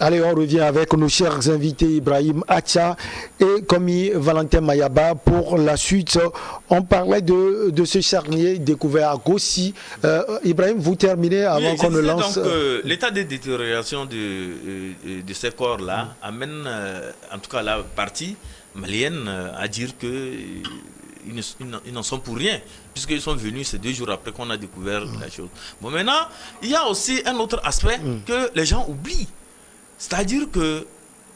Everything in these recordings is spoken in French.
Allez, on revient avec nos chers invités Ibrahim Acha et Komi Valentin Mayaba pour la suite. On parlait de ce charnier découvert à Gossi. Ibrahim, vous terminez avant qu'on ne lance. Donc, l'état de détérioration de ces corps-là amène, en tout cas la partie malienne, à dire que ils n'en sont pour rien, puisqu'ils sont venus ces 2 jours après qu'on a découvert la chose. Bon, maintenant, il y a aussi un autre aspect que les gens oublient. C'est-à-dire que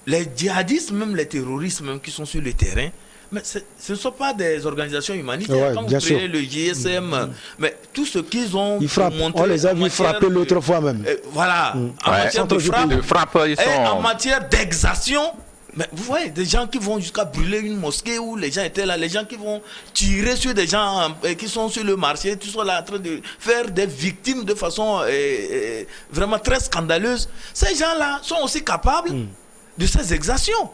les djihadistes, même les terroristes même qui sont sur le terrain, mais ce ne sont pas des organisations humanitaires. Quand vous prenez le GSM, mais tout ce qu'ils ont montré... On les a vus frapper l'autre fois même. Voilà, en matière de frappe, et en matière d'exaction. Mais vous voyez, des gens qui vont jusqu'à brûler une mosquée où les gens étaient là, les gens qui vont tirer sur des gens qui sont sur le marché, qui sont là en train de faire des victimes de façon vraiment très scandaleuse. Ces gens-là sont aussi capables de ces exactions.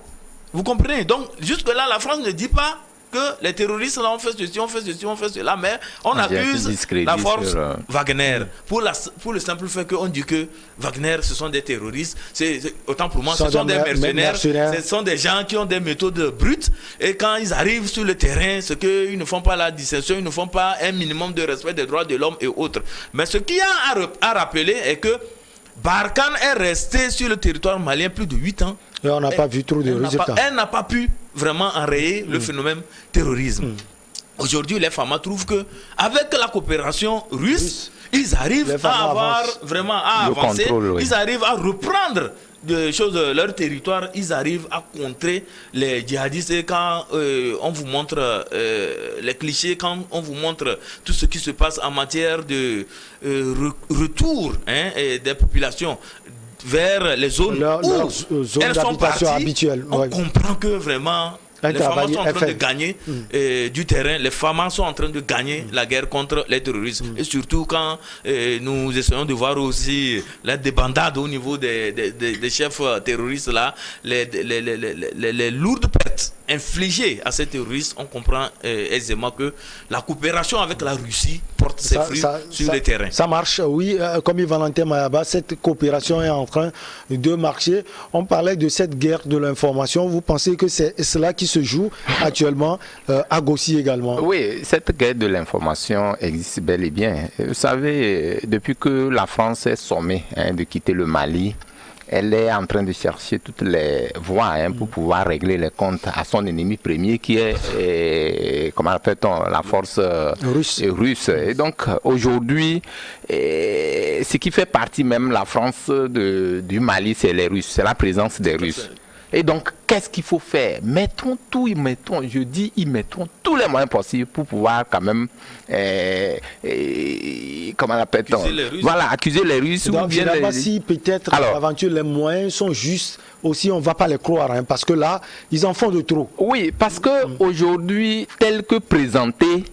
Vous comprenez? Donc, jusque-là, la France ne dit pas que les terroristes là, ont fait ceci, on fait ceci, on fait cela, mais on accuse la force Wagner pour le simple fait qu'on dit que Wagner, ce sont des terroristes. Autant pour moi, ce sont des mercenaires, ce sont des gens qui ont des méthodes brutes, et quand ils arrivent sur le terrain, ce qu'ils ne font pas la distinction, ils ne font pas un minimum de respect des droits de l'homme et autres. Mais ce qu'il y a à rappeler est que Barkhane est resté sur le territoire malien plus de 8 ans. Et on n'a pas vu trop de résultats. Elle n'a pas pu vraiment enrayer le phénomène terrorisme. Aujourd'hui, les FAMA trouvent que avec la coopération russe, ils arrivent à avoir vraiment à avancer. Ils arrivent à reprendre de choses, leur territoire, ils arrivent à contrer les djihadistes. Et quand on vous montre les clichés, quand on vous montre tout ce qui se passe en matière de retour des populations vers les zones où elles sont parties, habituelles. On comprend que vraiment les FAMA sont en train de gagner du terrain. Les FAMA sont en train de gagner la guerre contre les terroristes. Et surtout quand nous essayons de voir aussi la débandade au niveau des chefs terroristes là, les lourdes pertes infligées à ces terroristes, on comprend aisément que la coopération avec la Russie porte ses fruits sur le terrain. Ça marche, oui. Comme Valentin Mayaba, cette coopération est en train de marcher. On parlait de cette guerre de l'information. Vous pensez que c'est cela qui se joue actuellement à Gossi également? Oui, cette guerre de l'information existe bel et bien. Vous savez, depuis que la France est sommée de quitter le Mali, elle est en train de chercher toutes les voies pour pouvoir régler les comptes à son ennemi premier qui est, comment appelle-t-on, la force russe. Et donc aujourd'hui, ce qui fait partie même la France du Mali, c'est les Russes, c'est la présence des Russes. Et donc, qu'est-ce qu'il faut faire? Mettons tous les moyens possibles pour pouvoir quand même, comment appelle-t-on? Voilà, accuser les Russes. Donc, si peut-être, l'aventure, les moyens sont justes, aussi on ne va pas les croire, parce que là, ils en font de trop. Oui, parce qu'aujourd'hui, tel que présenté,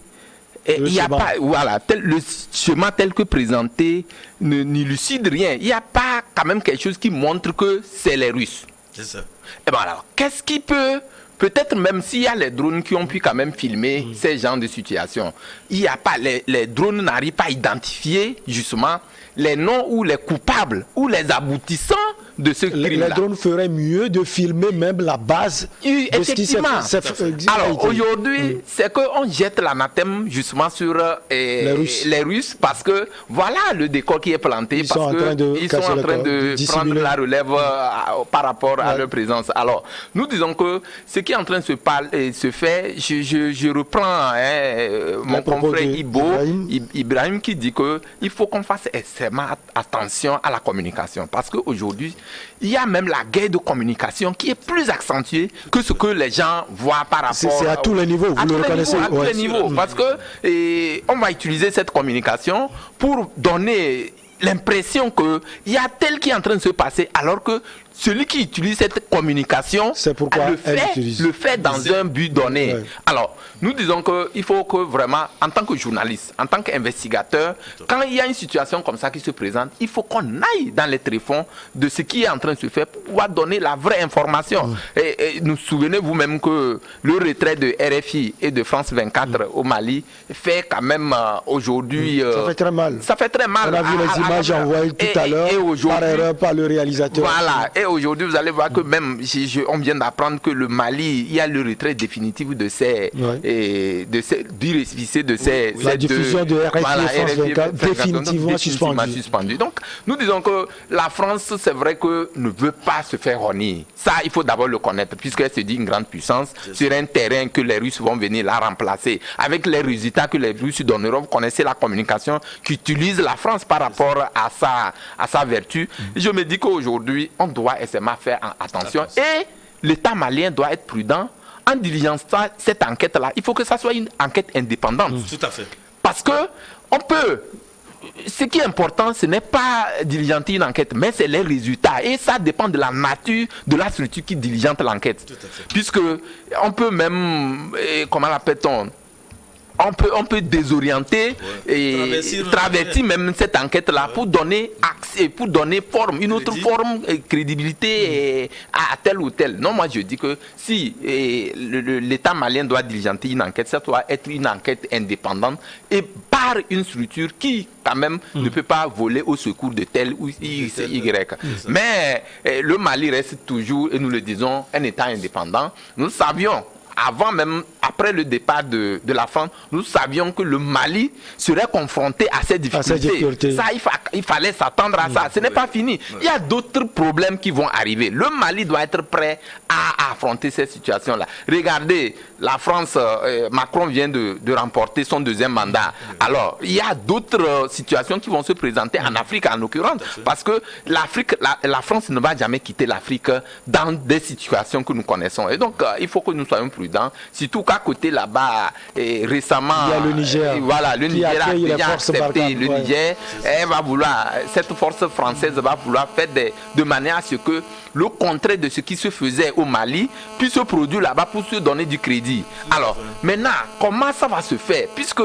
il n'y a pas, voilà, le schéma tel que présenté n'illucide rien. Il n'y a pas quand même quelque chose qui montre que c'est les Russes. C'est ça. Et bien alors, qu'est-ce qui peut-être même s'il y a les drones qui ont pu quand même filmer ces genres de situations, il n'y a pas, les drones n'arrivent pas à identifier justement les noms ou les coupables ou les aboutissants de ce crime-là. Les drones feraient mieux de filmer même la base de ce qui s'est fait. Alors aujourd'hui, c'est qu'on jette l'anathème justement sur les Russes parce que voilà le décor qui est planté, ils sont en train de prendre la relève par rapport à leur présence. Alors nous disons que ce qui est en train de se faire, je reprends mon confrère Ibrahim qui dit qu'il faut qu'on fasse extrêmement attention à la communication parce qu'aujourd'hui, il y a même la guerre de communication qui est plus accentuée que ce que les gens voient par rapport... C'est à tous les niveaux, vous le reconnaissez. À tous les niveaux, parce que on va utiliser cette communication pour donner l'impression qu'il y a tel qui est en train de se passer, alors que celui qui utilise cette communication le fait dans un but donné. Ouais. Alors, nous disons qu'il faut que vraiment, en tant que journaliste, en tant qu'investigateur, quand il y a une situation comme ça qui se présente, il faut qu'on aille dans les tréfonds de ce qui est en train de se faire pour pouvoir donner la vraie information. Et nous souvenez vous-même que le retrait de RFI et de France 24 au Mali fait quand même aujourd'hui... ça fait très mal. Ça fait très mal. On a vu les images envoyées tout à l'heure par erreur par le réalisateur. Voilà. Et aujourd'hui, vous allez voir que même, on vient d'apprendre que le Mali, il y a le retrait définitif de ces, du récépissé de ces... La diffusion de RFI France 24 définitivement suspendue. Donc, nous disons que la France, c'est vrai que ne veut pas se faire renier. Ça, il faut d'abord le connaître, puisqu'elle se dit une grande puissance sur un terrain que les Russes vont venir la remplacer. Avec les résultats que les Russes donneront, vous connaissez la communication qu'utilise la France par rapport à sa vertu. Je me dis qu'aujourd'hui, on doit essayer de faire attention. Et l'État malien doit être prudent en diligençant cette enquête-là. Il faut que ça soit une enquête indépendante. Tout à fait. Parce que on peut... Ce qui est important, ce n'est pas diligenter une enquête, mais c'est les résultats. Et ça dépend de la nature de la structure qui diligente l'enquête. Puisque on peut même, comment l'appelle-t-on, on peut désorienter et traverser même cette enquête-là pour donner accès, pour donner forme, une autre forme, crédibilité à tel ou tel. Non, moi je dis que si l'État malien doit diligenter une enquête, ça doit être une enquête indépendante et par une structure qui, quand même, ne peut pas voler au secours de tel ou Y. Mais le Mali reste toujours, et nous le disons, un État indépendant. Nous savions, avant même, après le départ de la France, nous savions que le Mali serait confronté à ces difficultés. Ça, il fallait s'attendre à ça. Ce n'est pas fini. Il y a d'autres problèmes qui vont arriver. Le Mali doit être prêt à affronter cette situation-là. Regardez, la France, Macron vient de remporter son deuxième mandat. Alors, il y a d'autres situations qui vont se présenter en Afrique, en l'occurrence, parce que l'Afrique, la France ne va jamais quitter l'Afrique dans des situations que nous connaissons. Et donc, il faut que nous soyons prudents. Surtout qu'à côté là-bas, récemment, il y a le Niger. Voilà, le Niger a déjà accepté. Le Niger, cette force française va vouloir faire de manière à ce que le contraire de ce qui se faisait au Mali puisse se produire là-bas pour se donner du crédit. Alors, maintenant, comment ça va se faire? Puisque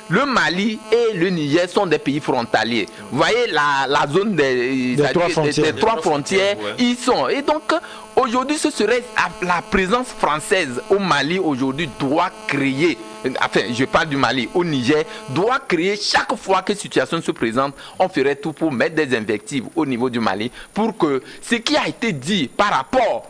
le Mali et le Niger sont des pays frontaliers. Vous voyez la zone des trois frontières, ils sont. Et donc, aujourd'hui, ce serait la présence française au Mali aujourd'hui doit créer, enfin je parle du Mali, au Niger, doit créer chaque fois que situation se présente, on ferait tout pour mettre des invectives au niveau du Mali pour que ce qui a été dit par rapport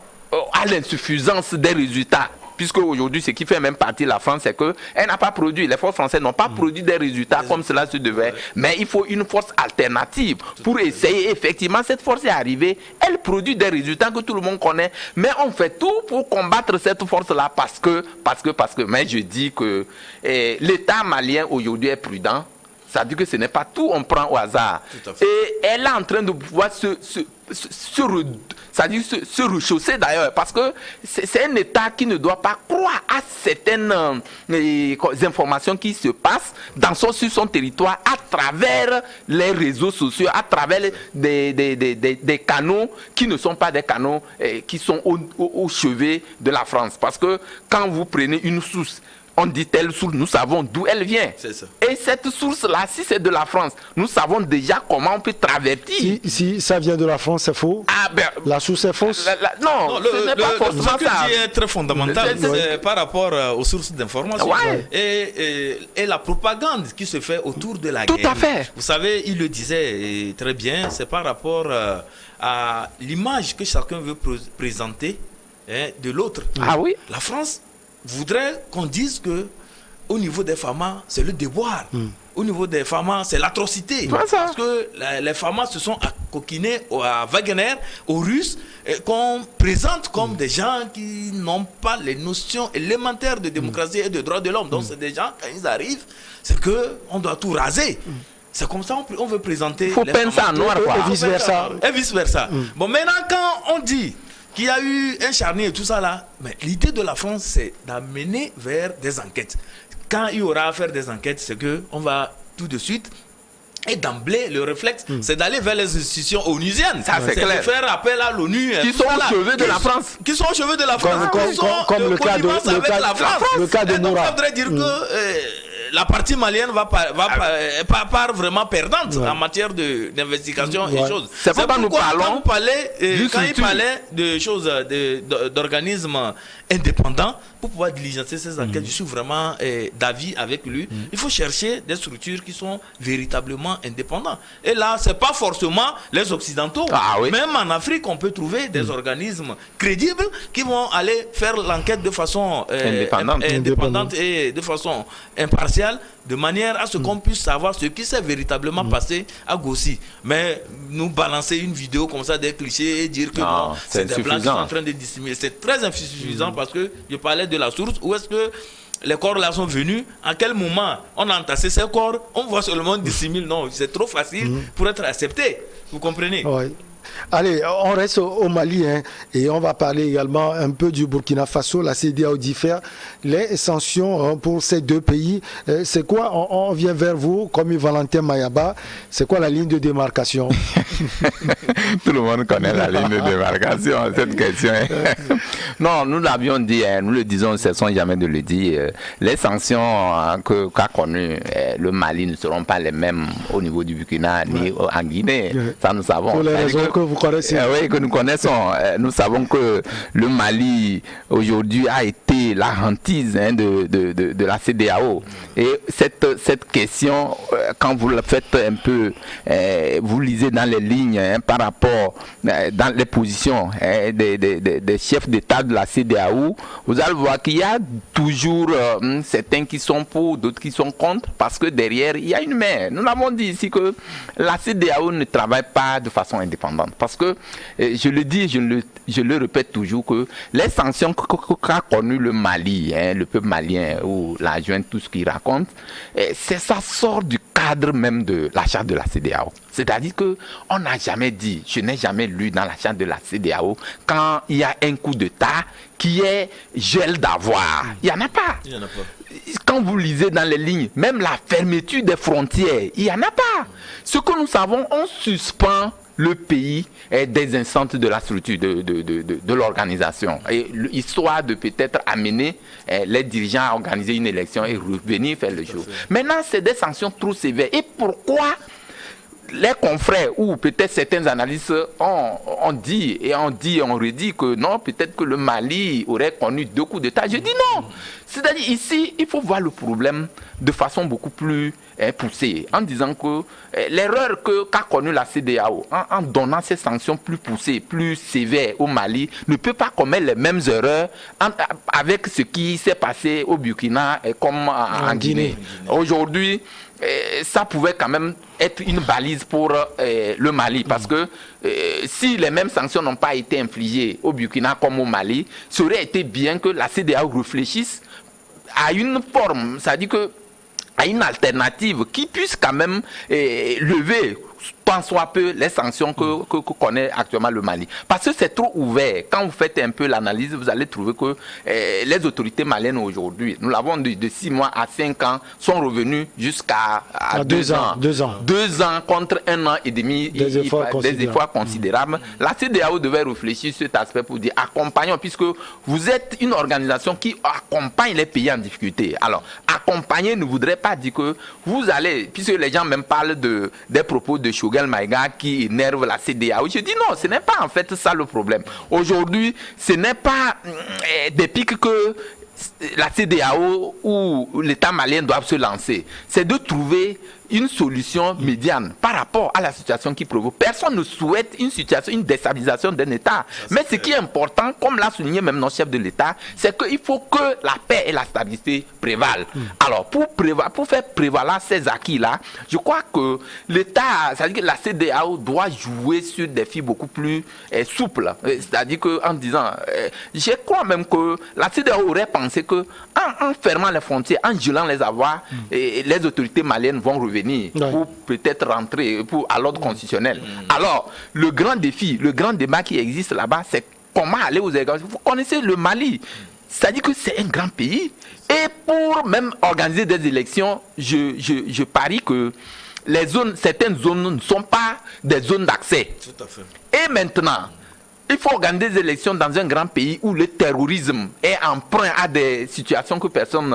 à l'insuffisance des résultats, puisque aujourd'hui, ce qui fait même partie de la France, c'est qu'elle n'a pas produit, les forces françaises n'ont pas produit des résultats comme cela se devait. Mais il faut une force alternative pour essayer. Effectivement, cette force est arrivée, elle produit des résultats que tout le monde connaît. Mais on fait tout pour combattre cette force-là parce que, mais je dis que l'État malien aujourd'hui est prudent. Ça veut dire que ce n'est pas tout, on prend au hasard. Et elle est en train de pouvoir se rechausser d'ailleurs, parce que c'est un État qui ne doit pas croire à certaines informations qui se passent sur son territoire à travers les réseaux sociaux, à travers des canaux qui ne sont pas des canaux qui sont au chevet de la France. Parce que quand vous prenez une source, on dit telle source, nous savons d'où elle vient. Et cette source-là, si c'est de la France, nous savons déjà comment on peut traverser. Si ça vient de la France, c'est faux? La source est fausse? Non, ce n'est pas forcément ça. Ce que tu dis est très fondamental, c'est par rapport aux sources d'information et la propagande qui se fait autour de la guerre. Tout à fait. Vous savez, il le disait très bien, c'est par rapport à l'image que chacun veut présenter de l'autre. Ah oui? La France voudrait qu'on dise que au niveau des FAMA, c'est le déboire. Au niveau des FAMA, c'est l'atrocité. Parce que les FAMA se sont coquinés à Wagner, aux Russes, qu'on présente comme des gens qui n'ont pas les notions élémentaires de démocratie et de droits de l'homme. Donc c'est des gens, quand ils arrivent, c'est qu'on doit tout raser. C'est comme ça on veut présenter. Il faut peindre ça en noir, quoi. Et vice-versa. Et vice-versa. Bon, maintenant, quand on dit qu'il y a eu un charnier et tout ça là, mais l'idée de la France, c'est d'amener vers des enquêtes. Quand il y aura à faire des enquêtes, c'est qu'on va tout de suite, et d'emblée, le réflexe, c'est d'aller vers les institutions onusiennes. Ça, c'est clair. De faire appel à l'ONU. Qui sont au chevet de la France. Qui sont au chevet de la France. Comme le cas de la France. Le cas de Noura. Ça voudrait dire que la partie malienne part vraiment perdante en matière d'investigation et choses. C'est pourquoi nous parlons. Quand il parlait de choses, d'organismes indépendants, pour pouvoir diligenter ces enquêtes, je suis vraiment d'avis avec lui. Il faut chercher des structures qui sont véritablement indépendantes. Et là, c'est pas forcément les Occidentaux. Même en Afrique, on peut trouver des organismes crédibles qui vont aller faire l'enquête de façon indépendante et de façon impartiale, de manière à ce qu'on puisse savoir ce qui s'est véritablement passé à Gossi. Mais nous balancer une vidéo comme ça, des clichés, et dire que c'est des blancs qui sont en train de dissimuler, c'est très insuffisant parce que je parlais de la source. Où est-ce que les corps là sont venus? À quel moment on a entassé ces corps? On voit seulement dissimule. Non, c'est trop facile pour être accepté. Vous comprenez? Allez, on reste au Mali et on va parler également un peu du Burkina Faso. La CEDEAO diffère les sanctions pour ces deux pays. C'est quoi, on vient vers vous, comme Valentin Mayaba, c'est quoi la ligne de démarcation? Tout le monde connaît la ligne de démarcation, cette question. Non, nous l'avions dit, nous le disons, ne cessons jamais de le dire. Les sanctions qu'a connues le Mali ne seront pas les mêmes au niveau du Burkina ni en Guinée. Ça, nous savons. Pour les raisons que vous connaissez. Oui, que nous connaissons. Nous savons que le Mali, aujourd'hui, a été la hantise de la CEDEAO. Et cette question, quand vous le faites un peu, vous lisez dans les lignes par rapport dans les positions des chefs d'État de la CEDEAO, vous allez voir qu'il y a toujours certains qui sont pour, d'autres qui sont contre, parce que derrière, il y a une main. Nous l'avons dit ici que la CEDEAO ne travaille pas de façon indépendante. Parce que, je le dis, je le répète toujours, que les sanctions qu'a connu le Mali, le peuple malien, ou la junte, tout ce qu'il raconte, ça sort du cadre même de la charte de la CEDEAO. C'est-à-dire qu'on n'a jamais dit, je n'ai jamais lu dans la charte de la CEDEAO, quand il y a un coup d'État qui est gel d'avoir. Il n'y en a pas. Il y en a pas. Quand vous lisez dans les lignes, même la fermeture des frontières, il n'y en a pas. Ce que nous savons, on suspend le pays des instances de la structure de l'organisation, et histoire de peut-être amener les dirigeants à organiser une élection et revenir faire le jour. Maintenant, c'est des sanctions trop sévères. Et pourquoi les confrères ou peut-être certains analystes ont dit et on redit que non, peut-être que le Mali aurait connu 2 coups d'État. Je dis non. C'est-à-dire ici, il faut voir le problème de façon beaucoup plus poussée, en disant que l'erreur qu'a connue la CEDEAO, en donnant ces sanctions plus poussées, plus sévères au Mali, ne peut pas commettre les mêmes erreurs avec ce qui s'est passé au Burkina comme en Guinée. Aujourd'hui, ça pouvait quand même être une balise pour le Mali, parce que si les mêmes sanctions n'ont pas été infligées au Burkina comme au Mali, ça aurait été bien que la CEDEAO réfléchisse à une forme, c'est-à-dire que à une alternative qui puisse quand même lever tant soit peu les sanctions que connaît actuellement le Mali. Parce que c'est trop ouvert. Quand vous faites un peu l'analyse, vous allez trouver que les autorités maliennes aujourd'hui, nous l'avons de 6 mois à 5 ans, sont revenus jusqu'à 2 ans. 2 ans. 2 ans contre 1 an et demi. Des efforts considérables. La CEDEAO devait réfléchir sur cet aspect pour dire accompagnons, puisque vous êtes une organisation qui accompagne les pays en difficulté. Alors, accompagner ne voudrait pas dire que vous allez, puisque les gens même parlent des propos de Choguel Maïga qui énerve la CEDEAO. Je dis non, ce n'est pas en fait ça le problème. Aujourd'hui, ce n'est pas des pics que la CEDEAO ou l'État malien doivent se lancer. C'est de trouver une solution médiane par rapport à la situation qui provoque. Personne ne souhaite une déstabilisation d'un État. Mais ce qui est important, comme l'a souligné même notre chef de l'État, c'est qu'il faut que la paix et la stabilité prévalent. Alors, pour faire prévaloir ces acquis-là, je crois que l'État, c'est-à-dire que la CEDEAO doit jouer sur des fils beaucoup plus souples. C'est-à-dire qu'en disant, je crois même que la CEDEAO aurait pensé qu'en fermant les frontières, en gelant les avoirs, les autorités maliennes vont revenir pour peut-être rentrer à l'ordre constitutionnel. Alors, le grand défi, le grand débat qui existe là-bas, c'est comment aller aux élections. Vous connaissez le Mali, c'est-à-dire que c'est un grand pays. Et pour même organiser des élections, je parie que certaines zones ne sont pas des zones d'accès. Tout à fait. Et maintenant, il faut organiser des élections dans un grand pays où le terrorisme est emprunt à des situations que personne,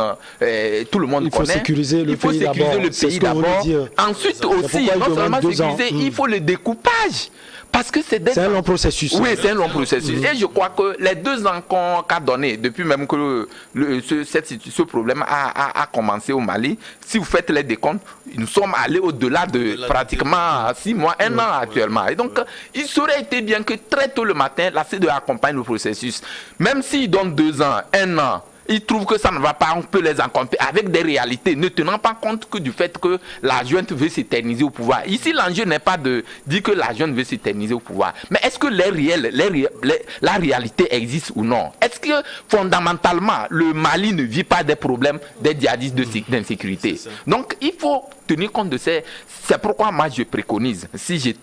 tout le monde connaît. Il faut sécuriser le pays d'abord. Ensuite aussi, non seulement sécuriser, il faut le découpage. Parce que c'est un long processus. Oui, c'est un long processus. Et je crois que les 2 ans qu'a donné, depuis même que ce problème a commencé au Mali, si vous faites les décomptes, nous sommes allés au-delà de pratiquement 6 mois, 1 an actuellement. Et donc, il serait été bien que très tôt le matin, la CEDEAO accompagne le processus. Même s'ils donnent 2 ans, 1 an, ils trouvent que ça ne va pas, on peut les accompagner avec des réalités, ne tenant pas compte que du fait que la junte veut s'éterniser au pouvoir. Ici, l'enjeu n'est pas de dire que la junte veut s'éterniser au pouvoir, mais est-ce que la réalité existe ou non? Est-ce que fondamentalement, le Mali ne vit pas des problèmes des djihadistes d'insécurité? Donc, il faut tenir compte de ces... C'est pourquoi moi je préconise, si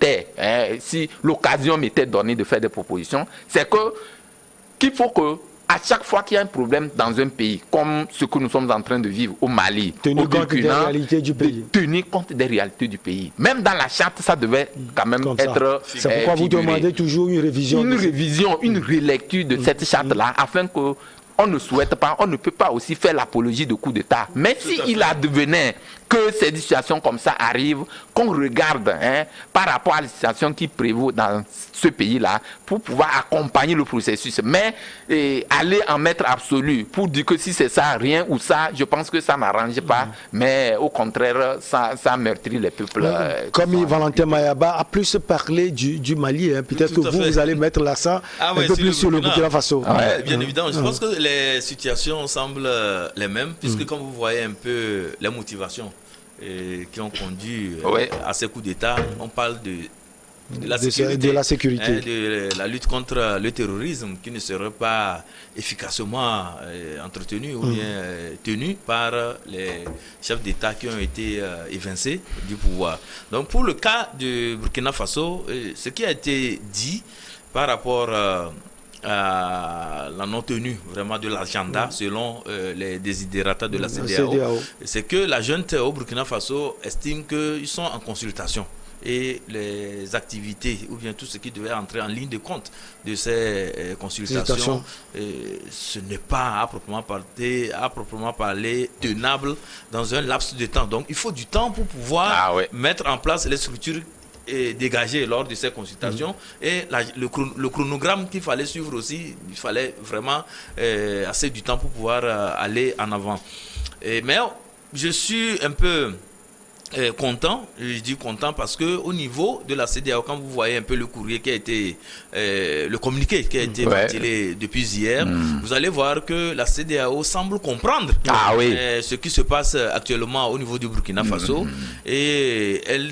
l'occasion m'était donnée de faire des propositions, c'est qu'il faut que à chaque fois qu'il y a un problème dans un pays, comme ce que nous sommes en train de vivre au Mali, tenir compte des réalités du pays. Tenir compte des réalités du pays. Même dans la charte, ça devait quand même être c'est pourquoi vous demandez toujours une révision. Une relecture de cette charte-là, afin que on ne souhaite pas, on ne peut pas aussi faire l'apologie de coup d'État. Mais s'il advenait que ces situations comme ça arrivent, qu'on regarde par rapport à la situation qui prévaut dans ce pays-là, pour pouvoir accompagner le processus. Mais aller en maître absolu pour dire que si c'est ça, rien ou ça, je pense que ça n'arrange pas. Mais au contraire, ça meurtrit les peuples. Comme Valentin Mayaba a plus parlé du Mali, peut-être que vous allez mettre l'accent un peu plus sur le Burkina Faso. Bien évidemment, je pense que les situations semblent les mêmes, puisque comme vous voyez un peu les motivations qui ont conduit à ces coups d'État, on parle de la sécurité, de la lutte contre le terrorisme qui ne serait pas efficacement entretenue ou bien tenue par les chefs d'État qui ont été évincés du pouvoir. Donc pour le cas du Burkina Faso, ce qui a été dit par rapport à la non-tenue vraiment de l'agenda selon les désidérata de la CEDEAO, c'est que la junte au Burkina Faso estime qu'ils sont en consultation et les activités ou bien tout ce qui devait entrer en ligne de compte de ces consultations, ce n'est pas à proprement parler tenable dans un laps de temps. Donc il faut du temps pour pouvoir mettre en place les structures dégagé lors de ces consultations et le chronogramme qu'il fallait suivre aussi, il fallait vraiment assez du temps pour pouvoir aller en avant. Mais je suis un peu content, je dis content parce que au niveau de la CEDEAO, quand vous voyez un peu le courrier qui a été, le communiqué qui a été ventilé depuis hier, vous allez voir que la CEDEAO semble comprendre ce qui se passe actuellement au niveau du Burkina Faso et elle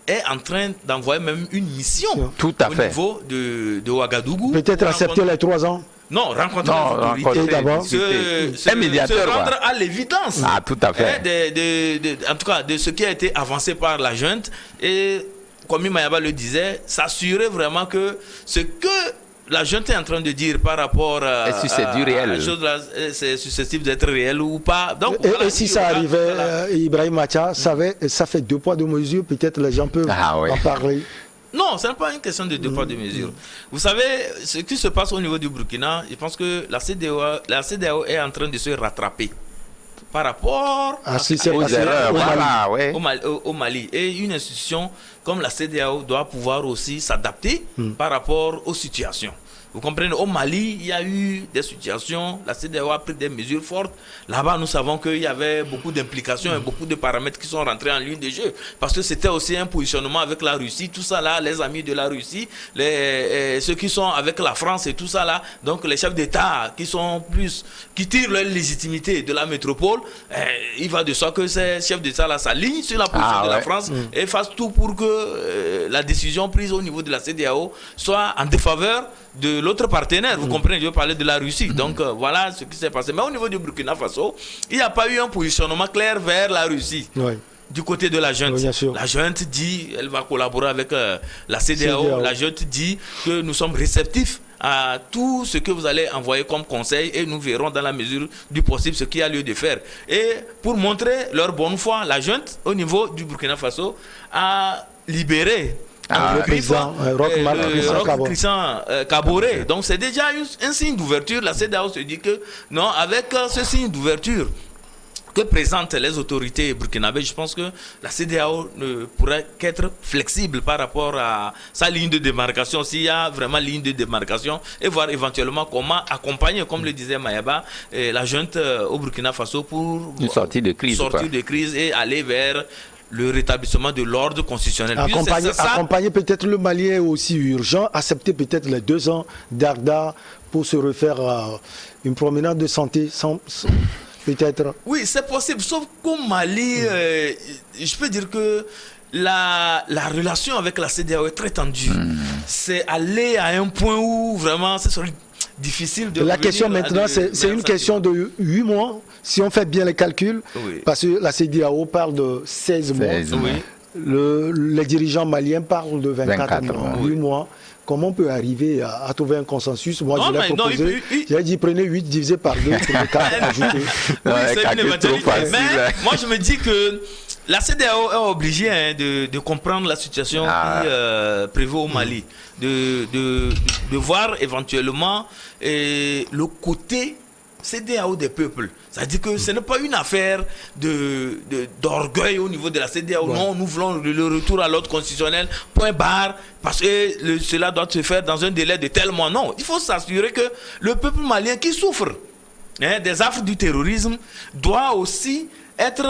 est en train d'envoyer même une mission au niveau de Ouagadougou. Peut-être accepter les 3 ans. Non, rencontrer les autorités d'abord. Se rendre à l'évidence. Tout à fait. En tout cas, de ce qui a été avancé par la junte. Et comme Mayaba le disait, s'assurer vraiment que ce que la junte est en train de dire par rapport à la chose là, c'est susceptible d'être réel ou pas. Donc, et si ça arrivait, Ibrahim Acha, ça fait 2 poids 2 mesures, peut-être les gens peuvent en parler. Non, ce n'est pas une question de 2 poids 2 mesures. Vous savez, ce qui se passe au niveau du Burkina, je pense que la CEDEAO est en train de se rattraper par rapport aux erreurs au Mali. Et une institution comme la CEDEAO doit pouvoir aussi s'adapter par rapport aux situations. Vous comprenez, au Mali, il y a eu des situations, la CEDEAO a pris des mesures fortes. Là-bas, nous savons qu'il y avait beaucoup d'implications et beaucoup de paramètres qui sont rentrés en ligne de jeu. Parce que c'était aussi un positionnement avec la Russie, tout ça là, les amis de la Russie, ceux qui sont avec la France et tout ça là. Donc les chefs d'État qui tirent leur légitimité de la métropole, il va de soi que ces chefs d'État là s'alignent sur la position de la France et fassent tout pour que la décision prise au niveau de la CEDEAO soit en défaveur de l'autre partenaire. Vous comprenez, je veux parler de la Russie. Donc voilà ce qui s'est passé. Mais au niveau du Burkina Faso, il n'y a pas eu un positionnement clair vers la Russie. Du côté de la junte. La junte dit elle va collaborer avec la CEDEAO. La junte dit que nous sommes réceptifs à tout ce que vous allez envoyer comme conseil et nous verrons dans la mesure du possible ce qu'il y a lieu de faire. Et pour montrer leur bonne foi, la junte au niveau du Burkina Faso a libéré le président Roch Christian Kaboré. Donc c'est déjà un signe d'ouverture. La CEDEAO se dit que non, avec ce signe d'ouverture que présentent les autorités burkinabées, je pense que la CEDEAO ne pourrait qu'être flexible par rapport à sa ligne de démarcation, s'il y a vraiment ligne de démarcation, et voir éventuellement comment accompagner, comme le disait Mayaba, la junte au Burkina Faso pour une sortie de crise et aller vers le rétablissement de l'ordre constitutionnel. Accompagner peut-être le Mali est aussi urgent, accepter peut-être les 2 ans d'Arda pour se refaire une promenade de santé sans peut-être. Oui, c'est possible, sauf qu'au Mali, je peux dire que la relation avec la CEDEAO est très tendue. C'est aller à un point où vraiment c'est difficile de... La question maintenant, c'est une question de 8 mois, si on fait bien les calculs, parce que la CEDEAO parle de 16 mois. Les dirigeants maliens parlent de 24 mois, 8 mois. Comment on peut arriver à trouver un consensus? Moi, je l'ai proposé. J'ai dit, prenez 8 divisé par 2 pour le cas ajouté. Oui, c'est une éventualité. Mais moi, je me dis que la CEDEAO est obligée de comprendre la situation qui prévaut au Mali. De voir éventuellement le côté CEDEAO des peuples. C'est-à-dire que ce n'est pas une affaire d'orgueil au niveau de la CEDEAO. Ouais. Non, nous voulons le retour à l'ordre constitutionnel, point barre, parce que cela doit se faire dans un délai de tel mois. Non, il faut s'assurer que le peuple malien qui souffre des affres du terrorisme doit aussi être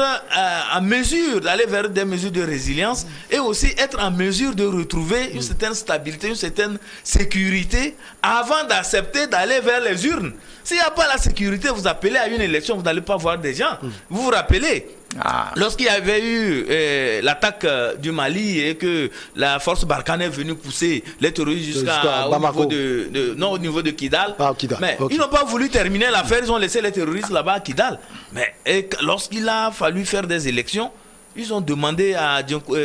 en mesure d'aller vers des mesures de résilience et aussi être en mesure de retrouver une certaine stabilité, une certaine sécurité avant d'accepter d'aller vers les urnes. S'il n'y a pas la sécurité, vous appelez à une élection, vous n'allez pas voir des gens. Vous vous rappelez lorsqu'il y avait eu l'attaque du Mali et que la force Barkhane est venue pousser les terroristes au niveau de Kidal. Mais ils n'ont pas voulu terminer l'affaire, ils ont laissé les terroristes là-bas à Kidal. Mais lorsqu'il a fallu faire des élections, ils ont demandé à Djoukunda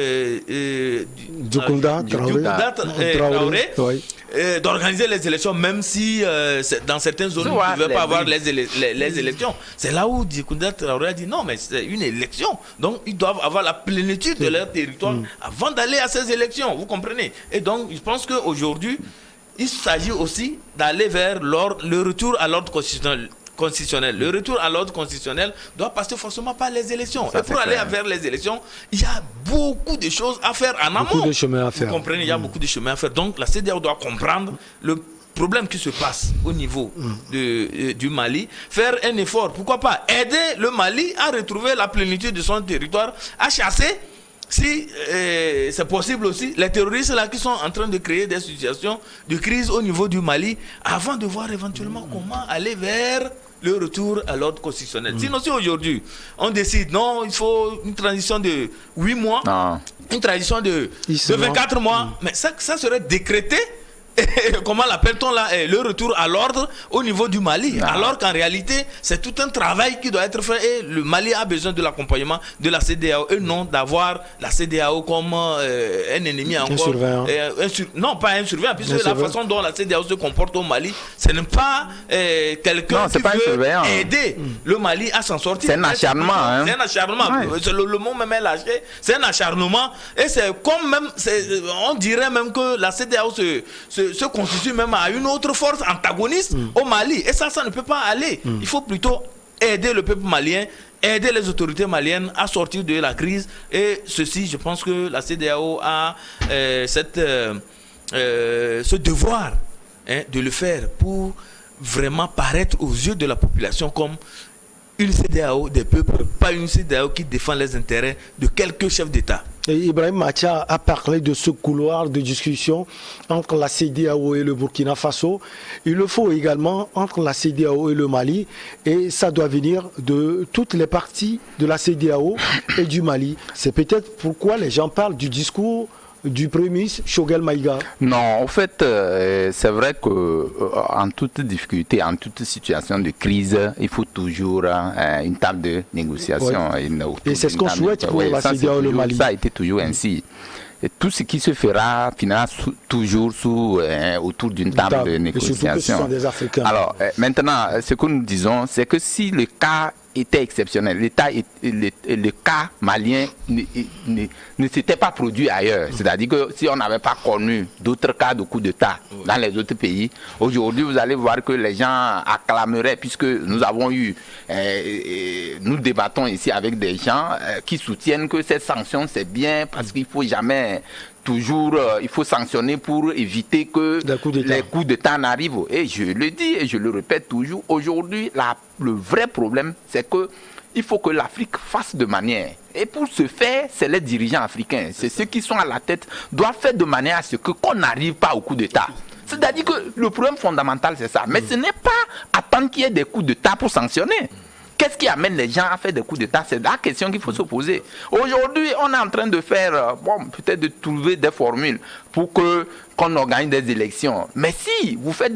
Traoré d'organiser les élections, même si dans certaines zones, on ne pouvait pas avoir les élections. C'est là où Djoukunda Traoré a dit non, mais c'est une élection. Donc, ils doivent avoir la plénitude de leur territoire avant d'aller à ces élections. Vous comprenez? Et donc, je pense qu'aujourd'hui, il s'agit aussi d'aller vers le retour à l'ordre constitutionnel. Le retour à l'ordre constitutionnel doit passer forcément par les élections. Et pour aller vers les élections, il y a beaucoup de choses à faire en amont. Beaucoup de chemin à faire. Vous comprenez, il y a beaucoup de chemin à faire. Donc la CEDEAO doit comprendre le problème qui se passe au niveau du Mali, faire un effort. Pourquoi pas aider le Mali à retrouver la plénitude de son territoire, à chasser, si c'est possible aussi, les terroristes là qui sont en train de créer des situations de crise au niveau du Mali, avant de voir éventuellement comment aller vers le retour à l'ordre constitutionnel. Sinon, si aujourd'hui, on décide, non, il faut une transition de 8 mois, une transition de 24 mois, mais ça serait décrété. Comment l'appelle-t-on là, le retour à l'ordre au niveau du Mali, alors qu'en réalité c'est tout un travail qui doit être fait et le Mali a besoin de l'accompagnement de la CEDEAO et non d'avoir la CEDEAO comme un ennemi encore. Un surveillant. Non, pas un surveillant, puisque la façon dont la CEDEAO se comporte au Mali, ce n'est pas quelqu'un qui veut aider le Mali à s'en sortir. C'est un acharnement. C'est un acharnement. Ouais. Le mot même est lâché. C'est un acharnement et c'est comme même, on dirait même que la CEDEAO se constitue même à une autre force antagoniste au Mali. Et ça ne peut pas aller. Il faut plutôt aider le peuple malien, aider les autorités maliennes à sortir de la crise. Et ceci, je pense que la CEDEAO a ce devoir de le faire pour vraiment paraître aux yeux de la population comme une CEDEAO des peuples, pas une CEDEAO qui défend les intérêts de quelques chefs d'État. Et Ibrahim Mathia a parlé de ce couloir de discussion entre la CEDEAO et le Burkina Faso. Il le faut également entre la CEDEAO et le Mali. Et ça doit venir de toutes les parties de la CEDEAO et du Mali. C'est peut-être pourquoi les gens parlent du discours du Premier ministre Choguel Maïga. Non, en fait, c'est vrai qu'en toute difficulté, en toute situation de crise, il faut toujours une table de négociation. Ouais. Et c'est ce qu'on souhaite pour la CEDEAO et le Mali. Ça a été toujours ainsi. Et tout ce qui se fera finira toujours autour d'une table de négociation. Et surtout que ce sont des Africains. Alors, maintenant, ce que nous disons, c'est que si le cas était exceptionnel. Le cas malien ne s'était pas produit ailleurs. C'est-à-dire que si on n'avait pas connu d'autres cas de coup d'État dans les autres pays, aujourd'hui vous allez voir que les gens acclameraient, puisque nous avons eu, nous débattons ici avec des gens qui soutiennent que ces sanctions c'est bien parce qu'il faut jamais... Toujours, il faut sanctionner pour éviter que les coups d'État n'arrivent. Et je le dis et je le répète toujours, aujourd'hui, le vrai problème, c'est que il faut que l'Afrique fasse de manière. Et pour ce faire, c'est les dirigeants africains, c'est ceux qui sont à la tête, doivent faire de manière à ce qu'on n'arrive pas au coup d'État. C'est-à-dire que le problème fondamental, c'est ça. Mais ce n'est pas attendre qu'il y ait des coups d'État pour sanctionner. Qu'est-ce qui amène les gens à faire des coups d'État? C'est la question qu'il faut se poser. Aujourd'hui, on est en train de faire, peut-être de trouver des formules pour qu'on organise des élections. Mais si vous faites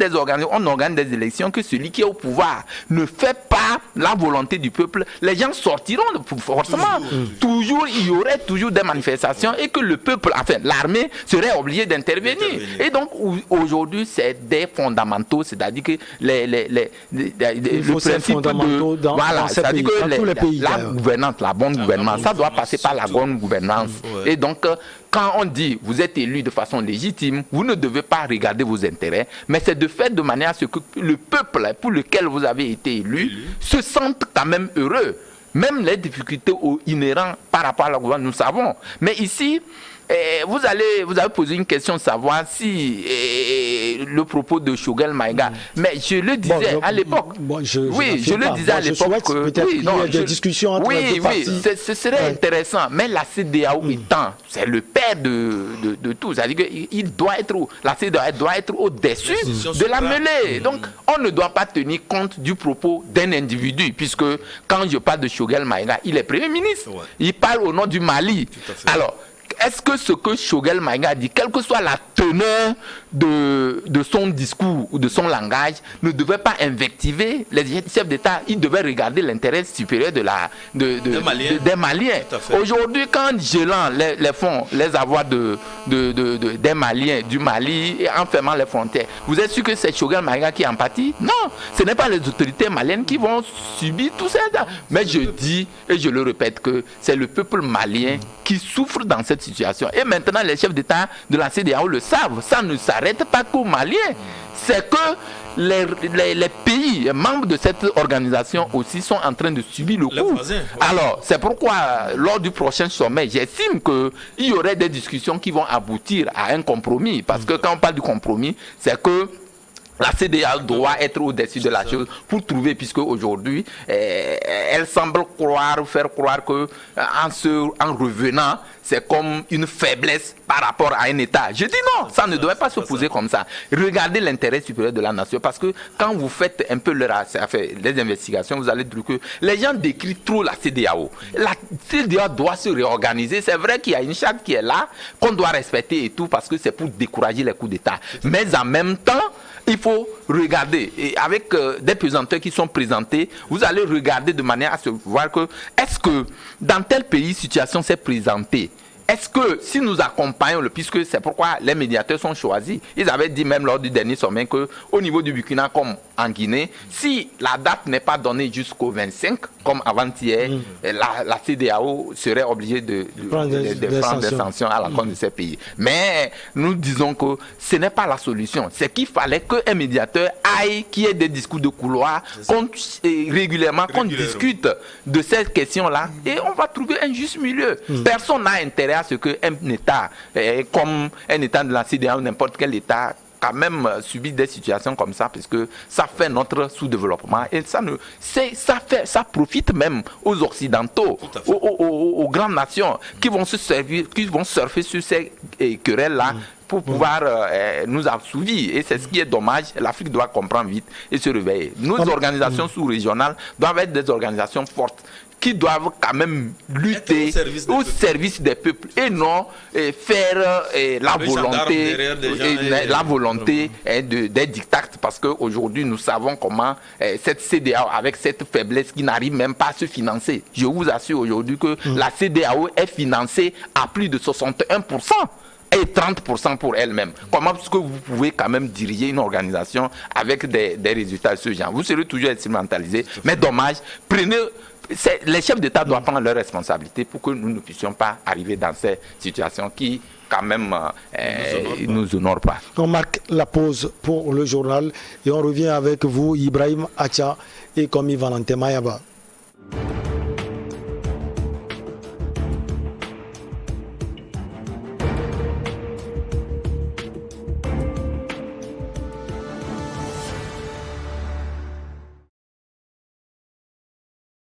on organise des élections, que celui qui est au pouvoir ne fait pas la volonté du peuple, les gens sortiront forcément. Toujours, il y aurait toujours des manifestations et que le peuple, enfin l'armée, serait obligée d'intervenir. Et donc aujourd'hui, c'est des fondamentaux, c'est-à-dire que le principe de... Voilà, c'est-à-dire que la gouvernance, la bonne gouvernance, ça doit passer par la bonne gouvernance. Et donc, quand on dit vous êtes élu de façon légitime, vous ne devez pas regarder vos intérêts, mais c'est de faire de manière à ce que le peuple pour lequel vous avez été élu se sente quand même heureux. Même les difficultés inhérentes par rapport à la gouvernance, nous savons. Mais ici, vous avez posé une question de savoir si le propos de Choguel Maïga, mais je le disais à l'époque. Je le disais à l'époque que il y a des discussions entre les deux parties. Ce serait intéressant. Mais la CEDEAO étant, c'est le père de tout. C'est-à-dire qu'il doit être, la CEDEAO doit être au-dessus de la mêlée. Donc, on ne doit pas tenir compte du propos d'un individu, puisque quand je parle de Choguel Maïga, il est Premier ministre. Il parle au nom du Mali. Alors, est-ce que ce que Choguel Maïga dit, quelle que soit la teneur de son discours ou de son langage, ne devait pas invectiver les chefs d'État? Il devait regarder l'intérêt supérieur des Maliens. Aujourd'hui, quand gelant les fonds, les avoirs des Maliens, du Mali, et en fermant les frontières, vous êtes sûr que c'est Choguel Maïga qui en pâtit? Non, ce n'est pas les autorités maliennes qui vont subir tout ça. Mais je dis, et je le répète, que c'est le peuple malien qui souffre dans cette situation. Et maintenant, les chefs d'État de la CEDEAO le savent. Ça ne s'arrête pas qu'aux Maliens. C'est que les pays membres de cette organisation aussi sont en train de subir le coup. Alors, c'est pourquoi, lors du prochain sommet, j'estime qu'il y aurait des discussions qui vont aboutir à un compromis. Parce que quand on parle du compromis, c'est que la CEDEAO doit être au-dessus de la chose pour trouver, puisque aujourd'hui, elle semble faire croire que en revenant, c'est comme une faiblesse par rapport à un État. Je dis non, ça ne devrait pas se poser comme ça. Regardez l'intérêt supérieur de la nation, parce que quand vous faites un peu les investigations, vous allez dire que les gens décrivent trop la CEDEAO. La CEDEAO doit se réorganiser. C'est vrai qu'il y a une charte qui est là, qu'on doit respecter et tout, parce que c'est pour décourager les coups d'État. Mais en même temps, il faut regarder, et avec des pesanteurs qui sont présentés, vous allez regarder de manière à se voir que, est-ce que dans tel pays, situation s'est présentée, est-ce que si nous accompagnons, puisque c'est pourquoi les médiateurs sont choisis, ils avaient dit même lors du dernier sommet qu'au niveau du Burkina comme en Guinée, si la date n'est pas donnée jusqu'au 25, comme avant-hier, la CEDEAO serait obligée de prendre des sanctions à l'encontre de ces pays. Mais nous disons que ce n'est pas la solution. C'est qu'il fallait qu'un médiateur aille, qu'il y ait des discours de couloir, régulièrement, qu'on discute de cette question-là, et on va trouver un juste milieu. Personne n'a intérêt à ce qu'un État, comme un État de la CEDEAO, n'importe quel État, quand même subit des situations comme ça, parce que ça fait notre sous-développement et ça profite même aux Occidentaux, aux grandes nations qui vont surfer sur ces querelles-là pour pouvoir nous assouvir. Et c'est ce qui est dommage. L'Afrique doit comprendre vite et se réveiller. Nos organisations sous-régionales doivent être des organisations fortes qui doivent quand même lutter au service des peuples et non faire la volonté des dictats, parce qu'aujourd'hui nous savons comment cette CEDEAO, avec cette faiblesse qui n'arrive même pas à se financer. Je vous assure aujourd'hui que la CEDEAO est financée à plus de 61%. Et 30% pour elle-même. Comment est-ce que vous pouvez quand même diriger une organisation avec des résultats de ce genre? Vous serez toujours instrumentalisé, mais dommage, prenez les chefs d'État doivent prendre leurs responsabilités pour que nous ne puissions pas arriver dans ces situations qui, quand même, nous honorent pas. On marque la pause pour le journal et on revient avec vous, Ibrahim Acha et Komi Valentin Mayaba.